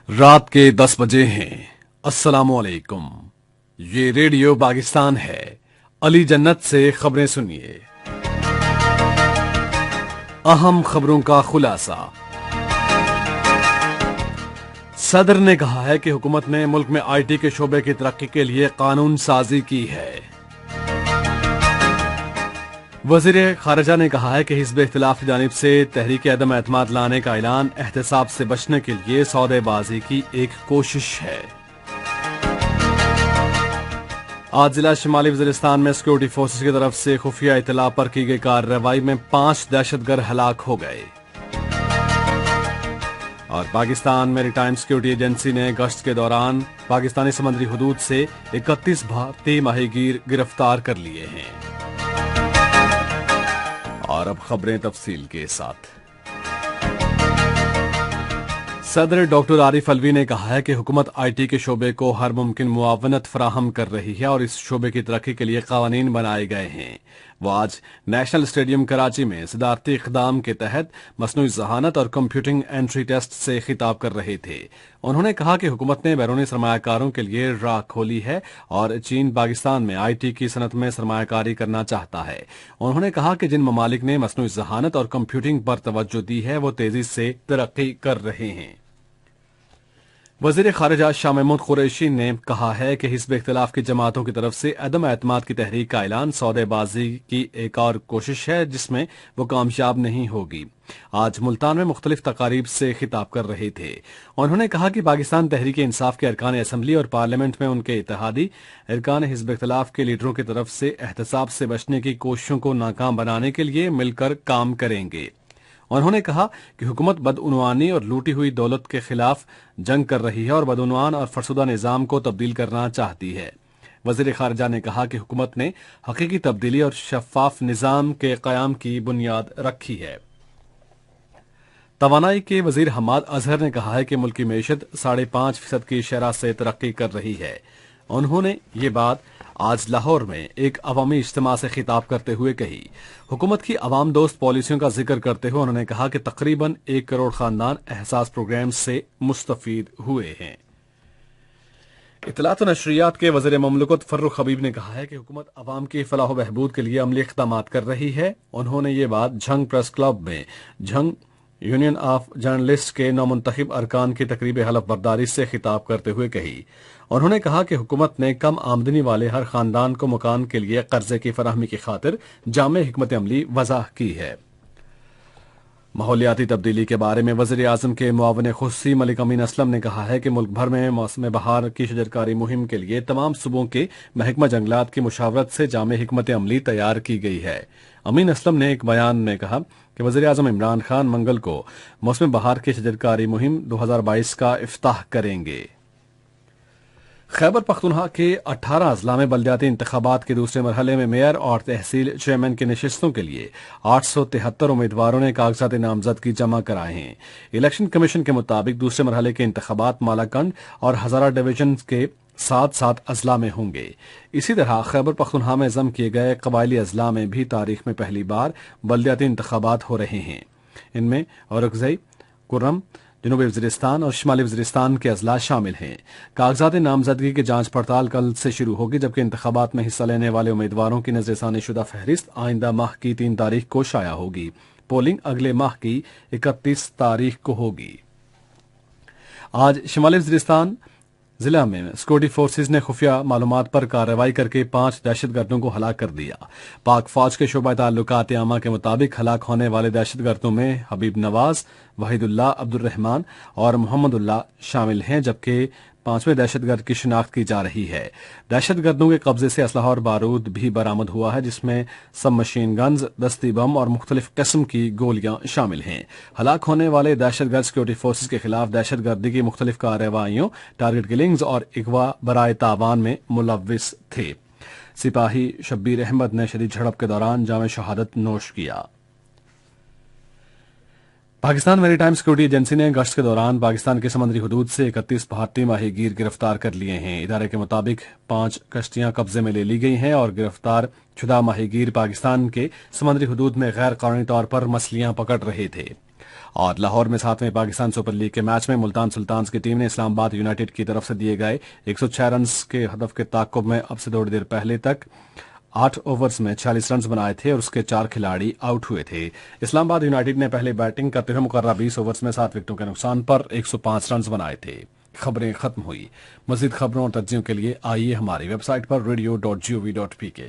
रात के 10 बजे हैं। अस्सलाम वालेकुम। ये रेडियो पाकिस्तान है। अली जन्नत से खबरें सुनिए। अहम खबरों का खुलासा। सदर ने कहा है कि हुकूमत ने मुल्क में आईटी के शोबे की तरक्की के लिए कानून साजी की है। वजीर खारजा ने कहा है कि हिज़्ब इख्तिलाफ की जानिब से तहरीक अदम एतमाद लाने का ऐलान एहतसाब से बचने के लिए सौदेबाजी की एक कोशिश है। आज जिला शिमाली वज़ीरिस्तान में सिक्योरिटी फोर्सेस की तरफ से खुफिया इतला पर की गई कार्रवाई में 5 दहशतगर्द हलाक हो गए। और पाकिस्तान मैरीटाइम सिक्योरिटी एजेंसी ने गश्त के दौरान पाकिस्तानी समुद्री हुदूद से 31 भारतीय माहीगीर गिरफ्तार कर लिए हैं। और अब खबरें तफसील के साथ। सदर डॉक्टर आरिफ अलवी ने कहा है कि हुकूमत आईटी के शोबे को हर मुमकिन मुआवनत फराहम कर रही है और इस शोबे की तरक्की के लिए कानून बनाए गए हैं। वो आज नेशनल स्टेडियम कराची में सदारती इक़दाम के तहत मसनूई ज़हानत और कंप्यूटिंग एंट्री टेस्ट से खिताब कर रहे थे। उन्होंने कहा कि हुकूमत ने बैरूनी सरमायाकारों के लिए राह खोली है और चीन पाकिस्तान में आईटी की सनत में सरमायाकारी करना चाहता है। उन्होंने कहा कि जिन ममालिक ने मसनूई ज़हानत और कंप्यूटिंग पर तवज्जो दी है वो तेजी से तरक्की कर रहे हैं। वज़ीर खारिजा शाह महमूद कुरैशी ने कहा है कि हिज़्ब इख्तिलाफ की जमातों की तरफ से अदम एतमाद की तहरीक का ऐलान सौदेबाजी की एक और कोशिश है जिसमें वो कामयाब नहीं होगी। आज मुल्तान में मुख्तलिफ तकारीब से खिताब कर रहे थे। उन्होंने कहा कि पाकिस्तान तहरीक इंसाफ के अरकान असम्बली और पार्लियामेंट में उनके इत्तेहादी अरकान हिज़्ब इख्तिलाफ के लीडरों की तरफ से एहतसाब से बचने की कोशिशों को नाकाम बनाने के लिए मिलकर काम करेंगे। उन्होंने कहा कि हुकूमत बदउनवानी और लूटी हुई दौलत के खिलाफ जंग कर रही है और बदउनवान और फरसुदा निजाम को तब्दील करना चाहती है। वज़ीर खारजा ने कहा कि हुकूमत ने हकीकी तब्दीली और शफाफ निजाम के क़याम की बुनियाद रखी है। तवानाई के वजीर हमाद अजहर ने कहा है कि मुल्क की मईशत 5.5% की शरह से तरक्की कर रही है। उन्होंने ये बात आज लाहौर में एक अवामी इज्तिमा से खिताब करते हुए कही। हुकूमत की अवाम दोस्त पॉलिसियों का जिक्र करते हुए उन्होंने कहा कि तकरीबन 1 करोड़ खानदान एहसास प्रोग्राम से मुस्तफीद हुए हैं। इत्तलात और नशरियात के वज़ीर ममलकत फर्रुख हबीब ने कहा है कि हुकूमत अवाम की फलाह बहबूद के लिए अमली इक़दामात कर रही है। उन्होंने ये बात झंग प्रेस क्लब में झंग यूनियन ऑफ जर्नलिस्ट के नौमुंतखब अरकान की तकरीब हलफ बर्दारी से खिताब करते हुए कही। उन्होंने कहा कि हुकूमत ने कम आमदनी वाले हर खानदान को मकान के लिए कर्जे की फराहमी की खातिर जामे हिकमत अमली वज़ाह की है। माहौलियाती तब्दीली के बारे में वज़ीर आज़म के मुआविन खुसूसी मलिक अमीन असलम ने कहा है कि मुल्क भर में मौसम बहार की शजरकारी मुहिम के लिए तमाम सूबों के महकमा जंगलात की मुशावरत से जामे हिकमत अमली तैयार की गई है। अमीन असलम ने एक बयान में कहा कि वज़ीर आज़म इमरान खान मंगल को मौसम बहार की शजरकारी मुहिम 2022 का इफ्ताह करेंगे। खैबर पख्तूनख्वा के 18 अजला में बल्दियाती इंतखाबात के दूसरे मरहले में मेयर और तहसील चेयरमैन की नशिस्तों के लिए 873 उम्मीदवारों ने कागजात नामजदगी जमा कराए हैं। इलेक्शन कमीशन के मुताबिक दूसरे मरहले के इंतखाबात मालाकंड और हजारा डिवीजन के 7 अजला में होंगे। इसी तरह खैबर पख्तूनख्वा में जम किए गए कबायली अजला में भी तारीख में पहली बार बल्दियाती इंतखाबात हो रहे हैं। इनमें औरकजई, कुर्रम, जनूबी वज़ीरिस्तान और शिमाली वज़ीरिस्तान के अजला शामिल हैं। कागजात नामजदगी की जांच पड़ताल कल से शुरू होगी, जबकि इंतखाबात में हिस्सा लेने वाले उम्मीदवारों की नज़रसानी शुदा फहरिस्त आइंदा माह की 3 तारीख को शाया होगी। पोलिंग अगले माह की 31 तारीख को होगी। आज शिमाली वज़ीरिस्तान जिला में सिक्योरिटी फोर्सेज ने खुफिया मालूमात पर कार्रवाई करके 5 दहशतगर्दों को हलाक कर दिया। पाक फौज के शोबा ताल्लुकात आमा के मुताबिक हलाक होने वाले दहशतगर्दों में हबीब नवाज, वहीदुल्लाह, अब्दुर्रहमान और मोहम्मदुल्लाह शामिल हैं, जबकि 5वें दहशतगर्द की शिनाख्त की जा रही है। दहशतगर्दों के कब्जे से असलहा और बारूद भी बरामद हुआ है, जिसमें सब मशीन गन्स, दस्ती बम और मुख्तलिफ किस्म की गोलियां शामिल हैं। हलाक होने वाले दहशतगर्द सिक्योरिटी फोर्सेज के खिलाफ दहशतगर्दी की मुख्तलिफ कार्रवाइयों, टारगेट किलिंग्स और अगवा बराए तावान में मुलव्विस थे। सिपाही शब्बीर अहमद ने शदीद झड़प के दौरान जाम शहादत नोश किया। पाकिस्तान मैरीटाइम सिक्योरिटी एजेंसी ने गश्त के दौरान पाकिस्तान के समुद्री हुदूद से 31 भारतीय माहीगीर गिरफ्तार कर लिए हैं। इदारे के मुताबिक 5 कश्तियां कब्जे में ले ली गई हैं और गिरफ्तार शुदा माहीगीर पाकिस्तान के समुद्री हुदूद में गैर कानूनी तौर पर मछलियां पकड़ रहे थे। और लाहौर में 7वें पाकिस्तान सुपर लीग के मैच में मुल्तान सुल्तान्स की टीम ने इस्लामाबाद यूनाइटेड की तरफ से दिए गए 106 रन के हदफ के ताक़ुब में अब से थोड़ी देर पहले तक 8 ओवर्स में 46 रन बनाए थे और उसके 4 खिलाड़ी आउट हुए थे। इस्लामाबाद यूनाइटेड ने पहले बैटिंग करते हुए मुकर्रर 20 ओवर्स में 7 विकेटों के नुकसान पर 105 रन बनाए थे। खबरें खत्म हुई। मज़ीद खबरों और तज्जियों के लिए आइए हमारी वेबसाइट पर radio.gov.pk